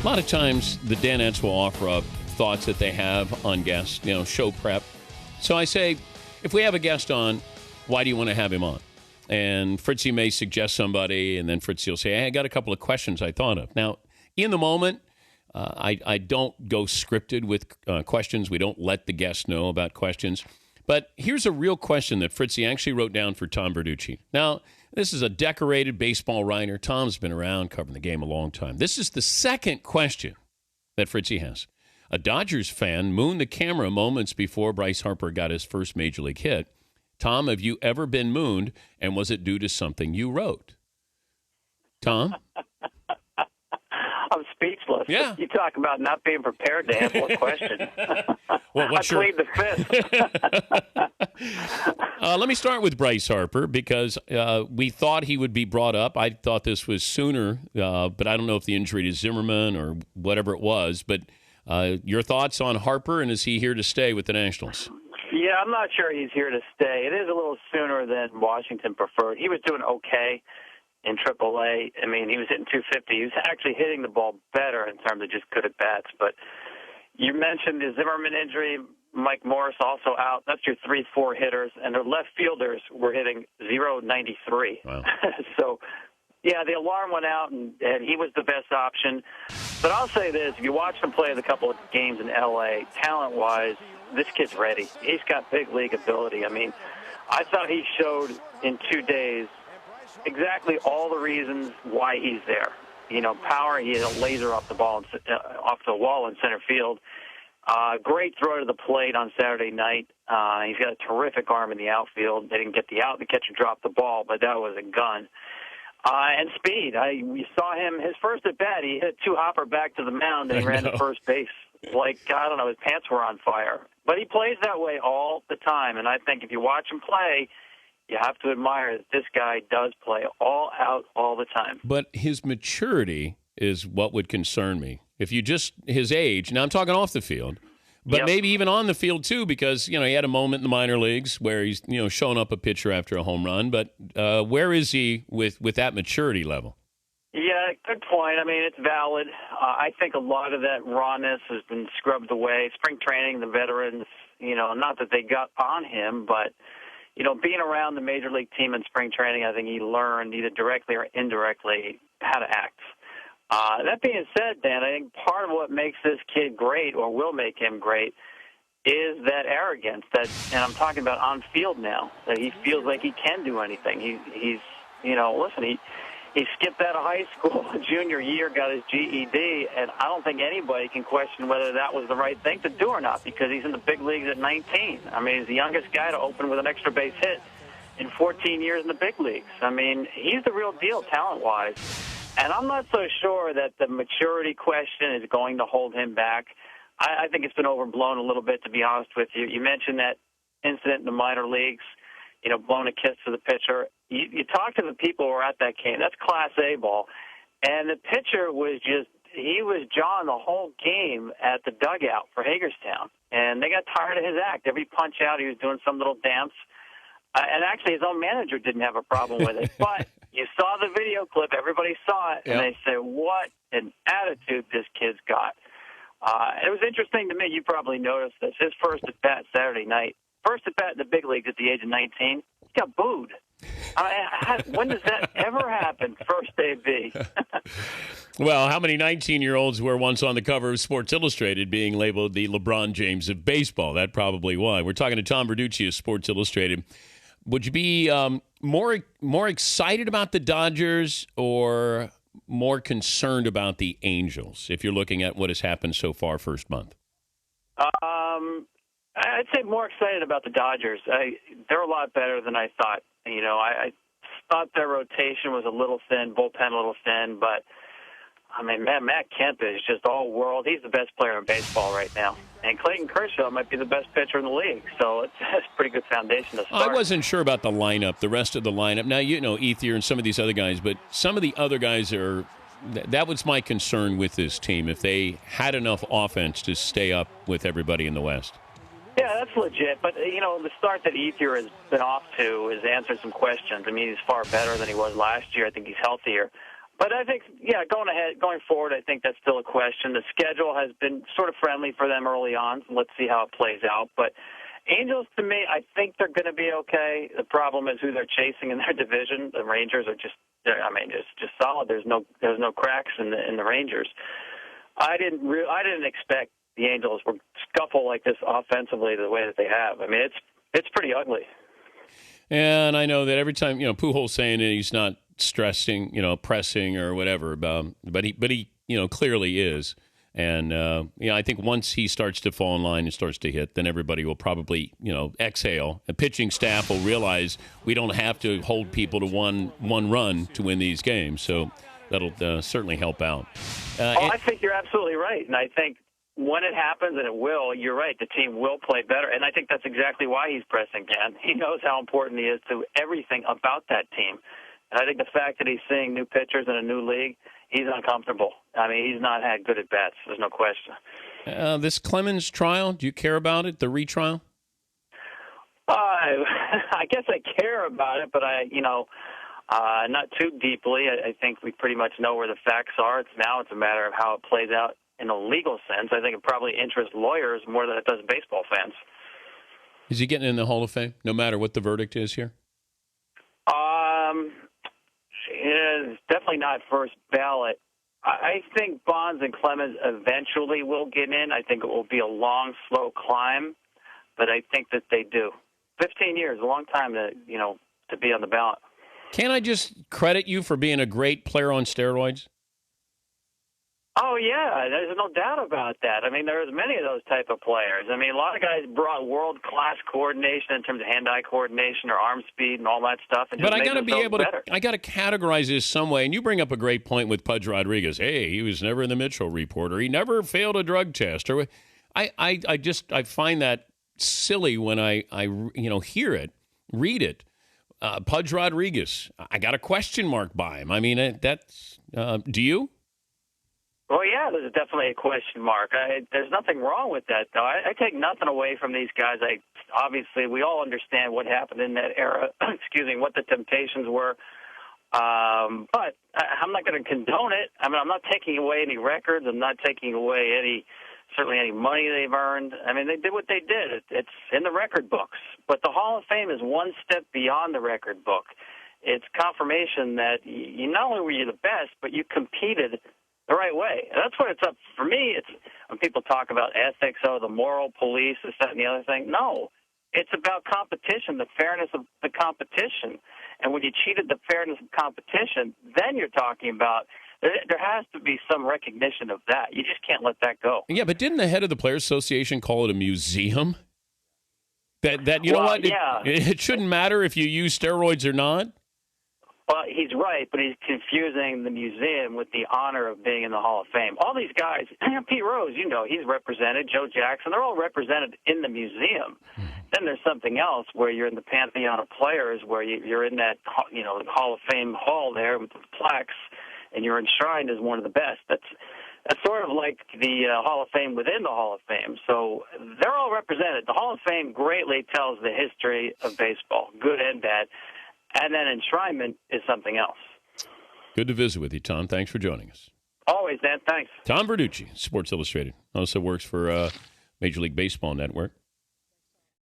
A lot of times the Danettes will offer up thoughts that they have on guests, show prep. So I say, if we have a guest on, why do you want to have him on? And Fritzy may suggest somebody, and then Fritzy will say, hey, I got a couple of questions I thought of. Now, in the moment, I don't go scripted with questions. We don't let the guests know about questions. But here's a real question that Fritzy actually wrote down for Tom Verducci. Now, this is a decorated baseball writer. Tom's been around covering the game a long time. This is the second question that Fritzy has. A Dodgers fan mooned the camera moments before Bryce Harper got his first major league hit. Tom, have you ever been mooned, and was it due to something you wrote? Tom? I'm speechless. Yeah. You talk about not being prepared to answer a question. Well, I plead the fifth. Let me start with Bryce Harper because we thought he would be brought up. I thought this was sooner, but I don't know if the injury to Zimmerman or whatever it was. But your thoughts on Harper, and is he here to stay with the Nationals? Yeah, I'm not sure he's here to stay. It is a little sooner than Washington preferred. He was doing okay in AAA. I mean, he was hitting 250. He was actually hitting the ball better in terms of just good at bats. But you mentioned the Zimmerman injury. Mike Morris also out. That's your 3-4 hitters. And their left fielders were hitting .093. Wow. So, yeah, the alarm went out, and he was the best option. But I'll say this. If you watch him play the couple of games in L.A., talent-wise, this kid's ready. He's got big league ability. I mean, I thought he showed in 2 days exactly all the reasons why he's there. Power, he had a laser off the ball, off the wall in center field. Great throw to the plate on Saturday night. He's got a terrific arm in the outfield. They didn't get the out. The catcher dropped the ball, but that was a gun. And speed. We saw him, his first at bat, he hit two hopper back to the mound, and he ran to first base. Like, I don't know, his pants were on fire. But he plays that way all the time, and I think if you watch him play, you have to admire that this guy does play all out all the time. But his maturity is what would concern me. If you just, his age, now I'm talking off the field, but maybe even on the field too, because, he had a moment in the minor leagues where he's, showing up a pitcher after a home run. But where is he with that maturity level? Yeah, good point. I mean, it's valid. I think a lot of that rawness has been scrubbed away. Spring training, the veterans, not that they got on him, but, being around the major league team in spring training, I think he learned either directly or indirectly how to act. That being said, Dan, I think part of what makes this kid great or will make him great is that arrogance and I'm talking about on field now, that he feels like he can do anything. He's he skipped out of high school junior year, got his GED, and I don't think anybody can question whether that was the right thing to do or not because he's in the big leagues at 19. I mean, he's the youngest guy to open with an extra base hit in 14 years in the big leagues. I mean, he's the real deal talent-wise. And I'm not so sure that the maturity question is going to hold him back. I think it's been overblown a little bit, to be honest with you. You mentioned that incident in the minor leagues, blowing a kiss to the pitcher. You talk to the people who were at that game. That's Class A ball. And the pitcher he was John the whole game at the dugout for Hagerstown. And they got tired of his act. Every punch out, he was doing some little dance. And actually, his own manager didn't have a problem with it. But you saw the video clip. Everybody saw it. And they said, what an attitude this kid's got. It was interesting to me. You probably noticed this. His first at-bat Saturday night. First at-bat in the big leagues at the age of 19. He got booed. When does that ever happen? First AB. Well, how many 19-year-olds were once on the cover of Sports Illustrated being labeled the LeBron James of baseball? That probably why. We're talking to Tom Verducci of Sports Illustrated. Would you be more excited about the Dodgers or more concerned about the Angels if you're looking at what has happened so far first month? I'd say more excited about the Dodgers. They're a lot better than I thought. I thought their rotation was a little thin, bullpen a little thin, but I mean, Matt Kemp is just all world. He's the best player in baseball right now. And Clayton Kershaw might be the best pitcher in the league. So it's a pretty good foundation to start. I wasn't sure about the lineup, the rest of the lineup. Now, Ethier and some of these other guys, but some of the other guys that was my concern with this team, if they had enough offense to stay up with everybody in the West. Yeah, that's legit. But, the start that Ethier has been off to has answered some questions. I mean, he's far better than he was last year. I think he's healthier. But I think, going forward, I think that's still a question. The schedule has been sort of friendly for them early on. So let's see how it plays out. But Angels, to me, I think they're going to be okay. The problem is who they're chasing in their division. The Rangers are just solid. There's no cracks in the Rangers. I didn't expect the Angels would scuffle like this offensively the way that they have. I mean, it's pretty ugly. And I know that every time, Pujols saying that he's not stressing, pressing or whatever, but he clearly is. And, I think once he starts to fall in line and starts to hit, then everybody will probably, exhale. The pitching staff will realize we don't have to hold people to one run to win these games. So that'll certainly help out. I think you're absolutely right. And I think when it happens, and it will, you're right, the team will play better. And I think that's exactly why he's pressing, Dan. He knows how important he is to everything about that team. And I think the fact that he's seeing new pitchers in a new league, he's uncomfortable. I mean, he's not had good at-bats. There's no question. This Clemens trial, do you care about it, the retrial? I guess I care about it, but not too deeply. I think we pretty much know where the facts are. It's a matter of how it plays out in a legal sense. I think it probably interests lawyers more than it does baseball fans. Is he getting in the Hall of Fame, no matter what the verdict is here? It's definitely not first ballot. I think Bonds and Clemens eventually will get in. I think it will be a long, slow climb, but I think that they do. 15 years, a long time to be on the ballot. Can I just credit you for being a great player on steroids? Oh, yeah, there's no doubt about that. I mean, there's many of those type of players. I mean, a lot of guys brought world-class coordination in terms of hand-eye coordination or arm speed and all that stuff. And but I got to be able better. I got to categorize this some way. And you bring up a great point with Pudge Rodriguez. Hey, he was never in the Mitchell report, or he never failed a drug test. Or I find that silly when I hear it, read it. Pudge Rodriguez, I got a question mark by him. I mean, that's do you? Well, yeah, there's definitely a question mark. There's nothing wrong with that, though. I take nothing away from these guys. Obviously, we all understand what happened in that era, what the temptations were. But I'm not going to condone it. I mean, I'm not taking away any records. I'm not taking away certainly any money they've earned. I mean, they did what they did. It's in the record books. But the Hall of Fame is one step beyond the record book. It's confirmation that you not only were you the best, but you competed the right way. And that's what it's up for me. It's when people talk about ethics, the moral police, this, that, and the other thing. No, it's about competition, the fairness of the competition. And when you cheated the fairness of competition, then you're talking about there has to be some recognition of that. You just can't let that go. Yeah, but didn't the head of the Players Association call it a museum? That you know what? Yeah. It shouldn't matter if you use steroids or not. Well, he's right, but he's confusing the museum with the honor of being in the Hall of Fame. All these guys, Pete Rose, he's represented, Joe Jackson, they're all represented in the museum. Then there's something else where you're in the pantheon of players, where you're in that, Hall of Fame hall there with the plaques, and you're enshrined as one of the best. That's sort of like the Hall of Fame within the Hall of Fame. So they're all represented. The Hall of Fame greatly tells the history of baseball, good and bad. And then enshrinement is something else. Good to visit with you, Tom. Thanks for joining us. Always, Dan. Thanks. Tom Verducci, Sports Illustrated. Also works for Major League Baseball Network.